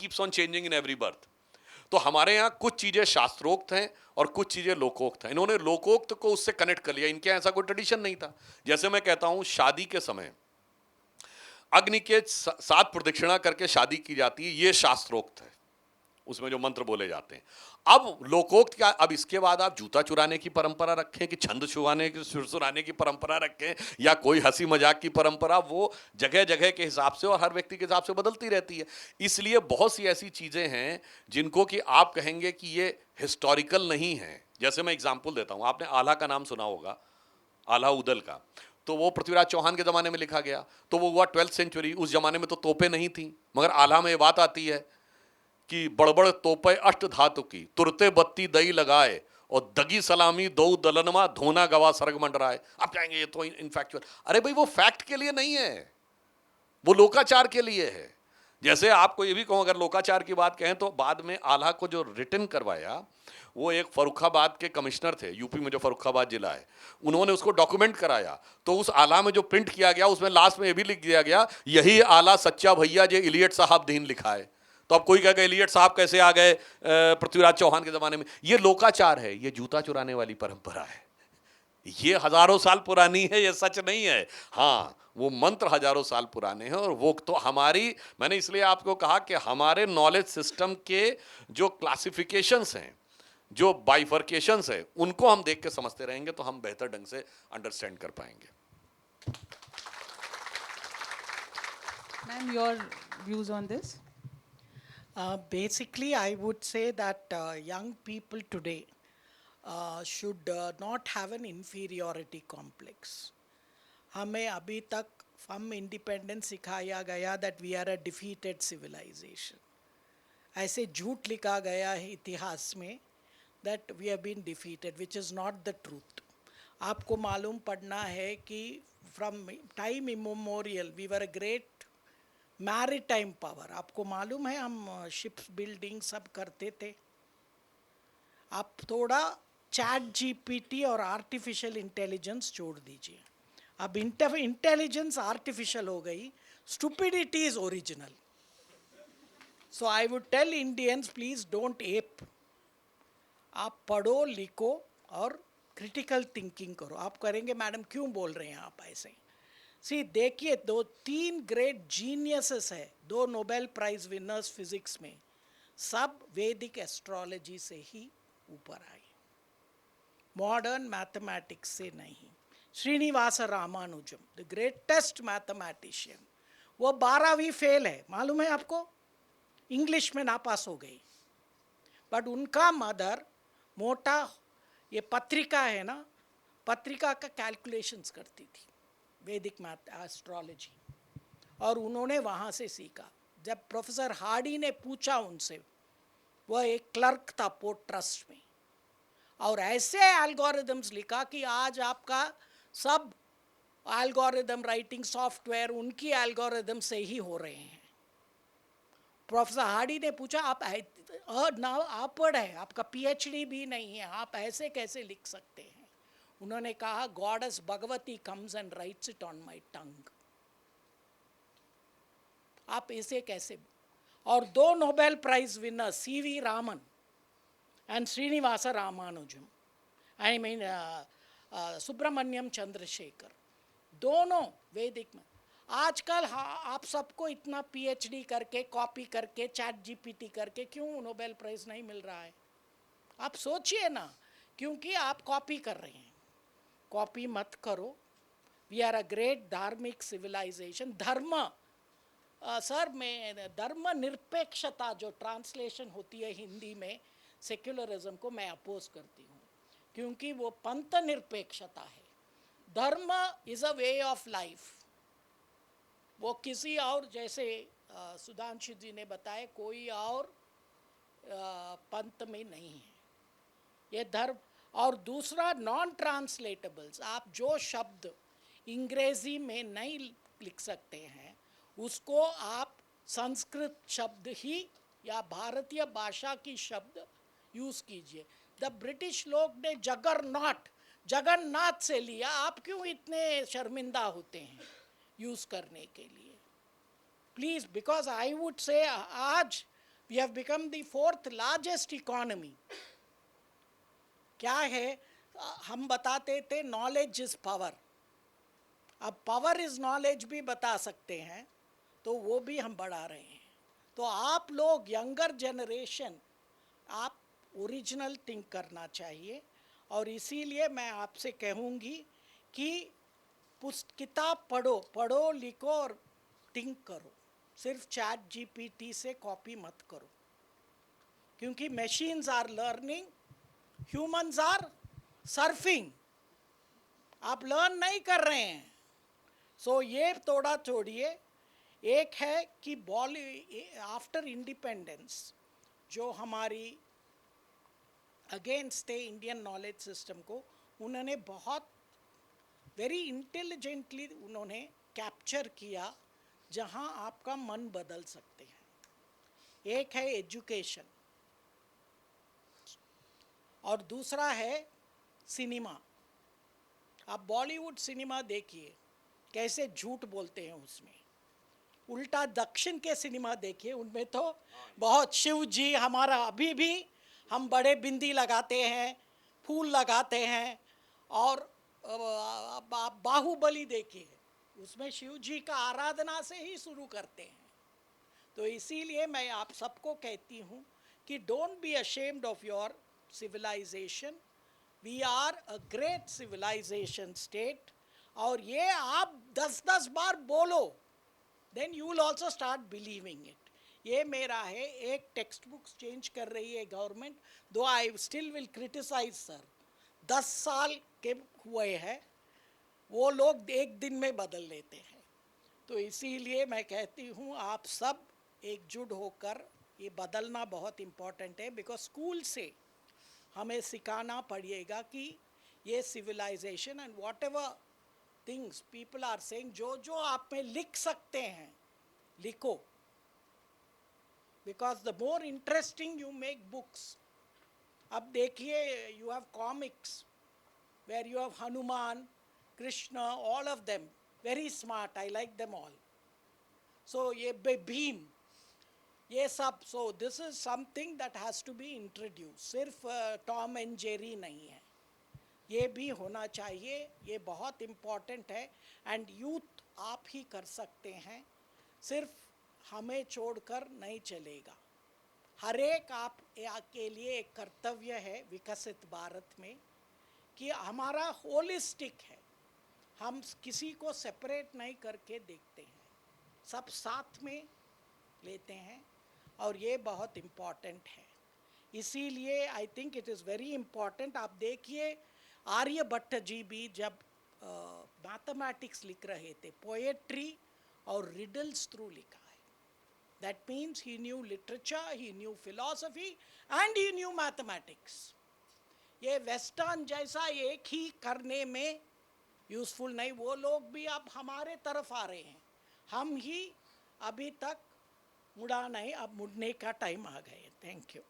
Keeps on changing in every birth. तो हमारे यहाँ कुछ चीजें शास्त्रोक्त हैं और कुछ चीजें लोकोक्त हैं। इन्होंने लोकोक्त को उससे कनेक्ट कर लिया, इनके यहाँ ऐसा कोई ट्रेडिशन नहीं था। जैसे मैं कहता हूं शादी के समय अग्नि के 7 प्रदक्षिणा करके शादी की जाती है, ये शास्त्रोक्त है, उसमें जो मंत्र बोले जाते हैं। अब लोकोक्त क्या, अब इसके बाद आप जूता चुराने की परंपरा रखें कि छंद छुआने की सुरसुराने की परंपरा रखें या कोई हंसी मजाक की परंपरा, वो जगह जगह के हिसाब से और हर व्यक्ति के हिसाब से बदलती रहती है। इसलिए बहुत सी ऐसी चीजें हैं जिनको कि आप कहेंगे कि ये हिस्टोरिकल नहीं है। जैसे मैं एग्जाम्पल देता हूं, आपने आल्हा का नाम सुना होगा, आल्हा उदल का। तो वो पृथ्वीराज चौहान के जमाने में लिखा गया, तो वो हुआ 12th सेंचुरी। उस जमाने में तो तोपें नहीं थी, मगर आल्हा में ये बात आती है कि बड़बड़ तोपे अष्ट धातु की, तुरते बत्ती दई लगाए और दगी सलामी दो दलनमा धोना गवा सर्ग मंडराए। आप कहेंगे ये तो इनफैक्चुअल। अरे भाई वो फैक्ट के लिए नहीं है, वो लोकाचार के लिए है। जैसे आपको ये भी कहूं, अगर लोकाचार की बात कहें तो बाद में आल्हा को जो रिटन करवाया वो एक फर्रुखाबाद के कमिश्नर थे, यूपी में जो फर्रुखाबाद जिला है, उन्होंने उसको डॉक्यूमेंट कराया। तो उस आला में जो प्रिंट किया गया उसमें लास्ट में ये भी लिख दिया गया, यही आला सच्चा भैया जे इलियट साहब दीन लिखा है। तो अब कोई कहेगा इलियट साहब कैसे आ गए पृथ्वीराज चौहान के जमाने में? ये लोकाचार है, ये जूता चुराने वाली परंपरा है, ये हजारों साल पुरानी है, ये सच नहीं है। हाँ, वो मंत्र हजारों साल पुराने हैं। और वो तो हमारी, मैंने इसलिए आपको कहा कि हमारे नॉलेज सिस्टम के जो क्लासिफिकेशंस हैं, जो बाइफर्केशंस है, उनको हम देख के समझते रहेंगे तो हम बेहतर ढंग से अंडरस्टैंड कर पाएंगे। Ma'am, your views on this? Basically, I would say that young people today should not have an inferiority complex. हमें अभी तक फ्रॉम इंडिपेंडेंस सिखाया गया that we are a defeated civilisation. ऐसे झूठ लिखा गया है इतिहास में that we have been defeated, which is not the truth. आपको मालूम पड़ना है कि from time immemorial we were a great maritime power. आपको मालूम है हम शिप्स बिल्डिंग सब करते थे। आप थोड़ा चैट जीपीटी और आर्टिफिशियल इंटेलिजेंस जोड़ दीजिए, अब इंटेलिजेंस आर्टिफिशियल हो गई, stupidity is original. So I would tell Indians please don't ape. आप पढ़ो लिखो और क्रिटिकल थिंकिंग करो। आप करेंगे मैडम क्यों बोल रहे हैं आप ऐसे? सी देखिए, 2-3 ग्रेट जीनियसेस है, 2 नोबेल प्राइज विनर्स फिजिक्स में, सब वैदिक एस्ट्रोलॉजी से ही ऊपर आए, मॉडर्न मैथमेटिक्स से नहीं। Srinivas Ramanujam the greatest mathematician, वो 12वीं फेल है, मालूम है आपको? इंग्लिश में नापास हो गई, बट उनका मदर मोटा ये पत्रिका है ना, पत्रिका का कैलकुलेशंस करती थी, वैदिक मैथ एस्ट्रोलॉजी, और उन्होंने वहाँ से सीखा। जब प्रोफेसर हार्डी ने पूछा उनसे, वह एक क्लर्क था पोर्ट ट्रस्ट में, और ऐसे एल्गोरिदम्स लिखा कि आज आपका सब एल्गोरिदम राइटिंग सॉफ्टवेयर उनकी एल्गोरिदम से ही हो रहे हैं। प्रोफेसर हार्डी ने पूछा, आप नाउ अपवर्ड है, आपका पीएचडी भी नहीं है, आप ऐसे कैसे लिख सकते हैं? उन्होंने कहा, goddess Bhagavati comes and writes it on my tongue. आप इसे कैसे? और 2 Nobel prize winner CV Raman and Srinivas Ramanujam, I mean Subramanyam Chandrasekhar, दोनों वैदिक में। आजकल आप सबको इतना पीएचडी करके, कॉपी करके, चैट जीपीटी करके क्यों नोबेल प्राइज नहीं मिल रहा है? आप सोचिए ना, क्योंकि आप कॉपी कर रहे हैं। कॉपी मत करो। वी आर अ ग्रेट धार्मिक सिविलाइजेशन। धर्म सर, मैं धर्म निरपेक्षता जो ट्रांसलेशन होती है हिंदी में सेक्युलरिज्म को, मैं अपोज करती हूँ, क्योंकि वो पंथ निरपेक्षता है। धर्म is a way of life. वो किसी और, जैसे सुधांशु जी ने बताया, कोई और पंथ में नहीं है ये धर्म। और दूसरा, नॉन ट्रांसलेटेबल्स, आप जो शब्द अंग्रेजी में नहीं लिख सकते हैं उसको आप संस्कृत शब्द ही या भारतीय भाषा की शब्द यूज़ कीजिए। द ब्रिटिश लोग ने जगन्नाथ से लिया, आप क्यों इतने शर्मिंदा होते हैं यूज़ करने के लिए? Please, because I would say आज we have become the fourth largest economy. क्या है, हम बताते थे नॉलेज इज पावर. अब पावर इज नॉलेज भी बता सकते हैं, तो वो भी हम बढ़ा रहे हैं. तो आप लोग यंगर जनरेशन, आप ओरिजिनल थिंक करना चाहिए. और इसीलिए मैं आपसे कहूँगी कि किताब पढ़ो, पढ़ो लिखो और थिंक करो. सिर्फ चैट जीपीटी से कॉपी मत करो, क्योंकि machines are learning, humans are surfing. आप लर्न नहीं कर रहे हैं. सो ये थोड़ा छोड़िए. एक है कि आफ्टर इंडिपेंडेंस जो हमारी अगेंस्ट थे इंडियन नॉलेज सिस्टम को, उन्होंने बहुत वेरी इंटेलिजेंटली उन्होंने कैप्चर किया जहां आपका मन बदल सकते हैं. एक है एजुकेशन और दूसरा है सिनेमा. आप बॉलीवुड सिनेमा देखिए, कैसे झूठ बोलते हैं उसमें. उल्टा दक्षिण के सिनेमा देखिए, उनमें तो बहुत शिव जी हमारा, अभी भी हम बड़े बिंदी लगाते हैं, फूल लगाते हैं. और आप बाहुबली देखिए, उसमें शिव जी का आराधना से ही शुरू करते हैं. तो इसीलिए मैं आप सबको कहती हूँ कि don't be ashamed of your civilisation. We are a great civilisation state. और ये आप 10-10 बार बोलो, then you will also start believing it. ये मेरा है. एक टेक्स्ट बुक्स चेंज कर रही है government, though I still will criticise sir. 10 साल के हुए हैं, वो लोग एक दिन में बदल लेते हैं. तो इसीलिए मैं कहती हूँ आप सब एकजुट होकर, ये बदलना बहुत इम्पॉर्टेंट है. बिकॉज स्कूल से हमें सिखाना पड़ेगा कि ये civilization and whatever things people are saying, जो जो आप में लिख सकते हैं लिखो. Because the more interesting you make books. अब देखिए, you have comics where you have Hanuman, Krishna, all of them very smart. I like them all. So ये भीम, ये सब. So this is something that has to be introduce. सिर्फ Tom and Jerry नहीं है, ये भी होना चाहिए. ये बहुत इम्पॉर्टेंट है. एंड यूथ आप ही कर सकते हैं, सिर्फ हमें छोड़कर नहीं चलेगा. हर एक आप के लिए एक कर्तव्य है विकसित भारत में कि हमारा होलिस्टिक है. हम किसी को सेपरेट नहीं करके देखते हैं, सब साथ में लेते हैं. और ये बहुत इम्पॉर्टेंट है. इसीलिए I think it is very important. आप देखिए, आर्यभट्ट जी भी जब मैथमेटिक्स लिख रहे थे, पोएट्री और रिडल्स थ्रू लिखा है. That means he new literature, he new philosophy and he new mathematics. ये वेस्टर्न जैसा एक ही करने में यूज़फुल नहीं. वो लोग भी अब हमारे तरफ आ रहे हैं, हम ही अभी तक मुड़ा नहीं. अब मुड़ने का टाइम आ गए. Thank you.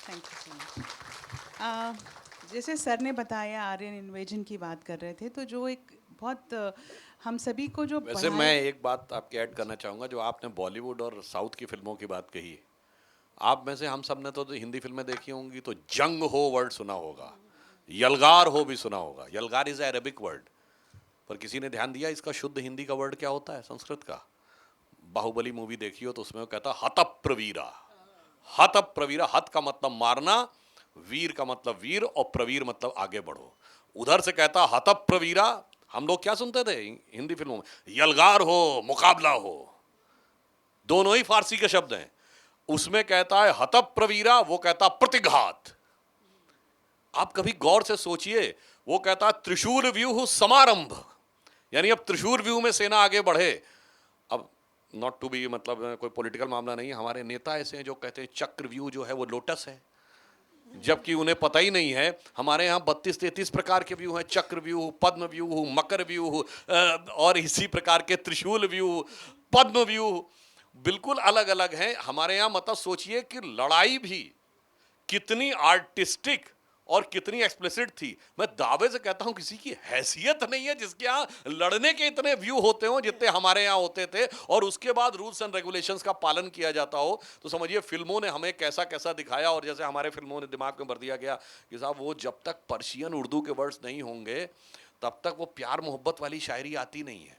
Thank you so much. जैसे सर ने बताया, आर्यन इन्वेजन की बात कर रहे थे, तो जो एक बहुत हम सभी को जो वैसे मैं एक बात आपके ऐड करना चाहूँगा. जो आपने बॉलीवुड और साउथ की फिल्मों की बात कही, आप में से हम सब ने तो हिंदी फिल्में देखी होंगी, तो जंग हो वर्ड सुना होगा, यलगार हो भी सुना होगा. यलगार इज अरेबिक वर्ड, पर किसी ने ध्यान दिया इसका शुद्ध हिंदी का वर्ड क्या होता है संस्कृत का? बाहुबली मूवी देखी हो तो उसमें वो कहता हतप्रवीरा. हतप्रवीरा, हत का मतलब मारना, वीर का मतलब वीर, और प्रवीर मतलब आगे बढ़ो. उधर से कहता हतप्रवीरा. हम लोग क्या सुनते थे हिंदी फिल्मों में? यलगार हो, मुकाबला हो. दोनों ही फारसी के शब्द हैं. उसमें कहता है हतप्रवीरा, वो कहता प्रतिघात. आप कभी गौर से सोचिए, वो कहता त्रिशूल व्यूह समारंभ, यानी अब त्रिशूल व्यूह में सेना आगे बढ़े. अब नॉट टू बी, मतलब कोई पॉलिटिकल मामला नहीं है, हमारे नेता ऐसे हैं जो कहते हैं चक्रव्यूह जो है वो लोटस है, जबकि उन्हें पता ही नहीं है हमारे यहाँ 32-33 प्रकार के व्यू हैं. चक्र व्यूह, पद्म व्यूह, मकर व्यूह और इसी प्रकार के त्रिशूल व्यूह, पद्म व्यूह, बिल्कुल अलग अलग हैं हमारे यहाँ. मतलब सोचिए कि लड़ाई भी कितनी आर्टिस्टिक और कितनी एक्सप्लिसिट थी। मैं दावे से कहता हूं किसी की हैसियत नहीं है जिसके यहाँ लड़ने के इतने व्यू होते हो जितने हमारे यहाँ होते थे, और उसके बाद रूल्स एंड रेगुलेशंस का पालन किया जाता हो। तो समझिए फिल्मों ने हमें कैसा कैसा दिखाया, और जैसे हमारे फिल्मों ने दिमाग में भर दिया गया कि साहब वो जब तक पर्शियन उर्दू के वर्ड्स नहीं होंगे तब तक वो प्यार मोहब्बत वाली शायरी आती नहीं है।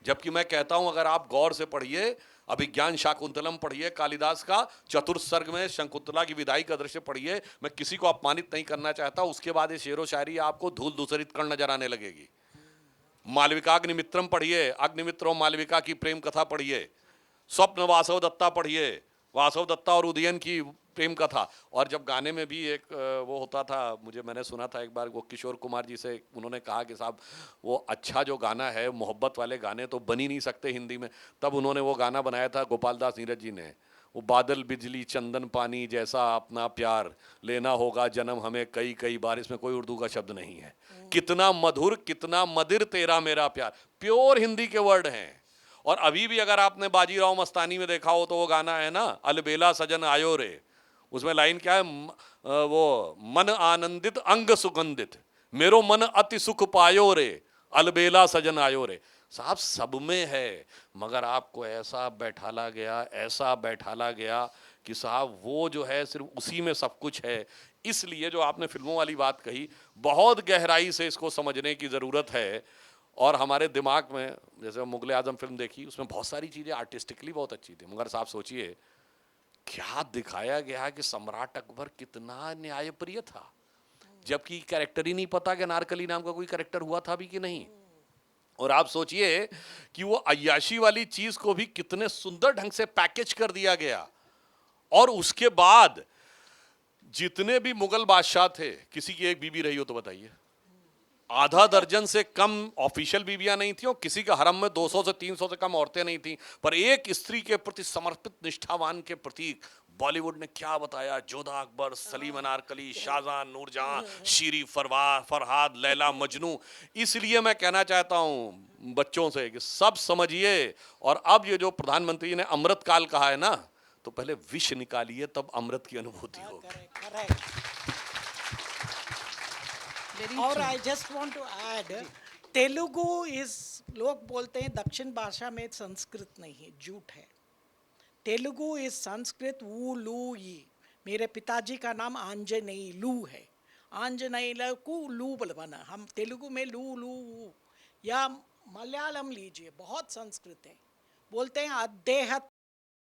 जबकि मैं कहता हूं अगर आप गौर से पढ़िए, अभिज्ञान शाकुंतलम पढ़िए कालिदास का, चतुर्थ सर्ग में शकुंतला की विदाई का दृश्य पढ़िए। मैं किसी को अपमानित नहीं करना चाहता, उसके बाद ये शेरो शायरी आपको धूल दूसरित कर्ण नजर आने लगेगी। मालविका अग्निमित्रम पढ़िए, अग्निमित्रों मालविका की प्रेम कथा पढ़िए, स्वप्न वासव दत्ता पढ़िए, वासव दत्ता और उदयन की प्रेम कथा। और जब गाने में भी एक वो होता था, मैंने सुना था एक बार वो किशोर कुमार जी से, उन्होंने कहा कि साहब वो अच्छा जो गाना है, मोहब्बत वाले गाने तो बन ही नहीं सकते हिंदी में। तब उन्होंने वो गाना बनाया था गोपाल दास नीरज जी ने, वो बादल बिजली चंदन पानी जैसा अपना प्यार, लेना होगा जन्म हमें कई कई बार। इसमें कोई उर्दू का शब्द नहीं है। कितना मधुर कितना मदिर तेरा मेरा प्यार, प्योर हिंदी के वर्ड हैं। और अभी भी अगर आपने बाजीराव मस्तानी में देखा हो तो वो गाना है ना, अलबेला सजन आयो रे, उसमें लाइन क्या है, वो मन आनंदित अंग सुगंधित, मेरो मन अति सुख पायो रे, अलबेला सजन आयो रे। साहब सब में है, मगर आपको ऐसा बैठाला गया, ऐसा बैठाला गया कि साहब वो जो है सिर्फ उसी में सब कुछ है। इसलिए जो आपने फिल्मों वाली बात कही, बहुत गहराई से इसको समझने की ज़रूरत है। और हमारे दिमाग में, जैसे मुगल आजम फिल्म देखी, उसमें बहुत सारी चीज़ें आर्टिस्टिकली बहुत अच्छी थी, मगर साहब सोचिए क्या दिखाया गया कि सम्राट अकबर कितना न्यायप्रिय था, जबकि कैरेक्टर ही नहीं पता कि अनारकली नाम का कोई कैरेक्टर हुआ था भी कि नहीं। और आप सोचिए कि वो अय्याशी वाली चीज को भी कितने सुंदर ढंग से पैकेज कर दिया गया। और उसके बाद जितने भी मुगल बादशाह थे, किसी की एक बीबी रही हो तो बताइए? आधा दर्जन से कम ऑफिशियल बीबियां नहीं थी, और किसी के हरम में 200 से 300 से कम औरतें नहीं थी। पर एक स्त्री के प्रति समर्पित निष्ठावान के प्रतीक बॉलीवुड ने क्या बताया, जोधा अकबर, सलीम अनारकली, शाहजहां, नूरजहां, शीरी फरहाद, लैला मजनू। इसलिए मैं कहना चाहता हूं बच्चों से कि सब समझिए। और अब ये जो प्रधानमंत्री ने अमृत काल कहा है ना, तो पहले विष निकालिए तब अमृत की अनुभूति होगी। और I just want to add, Telugu is, लोग बोलते हैं दक्षिण भाषा में संस्कृत नहीं है, झूठ है। तेलुगु इज संस्कृत, वू लू ई। मेरे पिताजी का नाम आंजनेय लू है, आंजनेय को लू बना, हम तेलुगु में लू लू वू। या मलयालम लीजिए, बहुत संस्कृत है, बोलते हैं अद्देह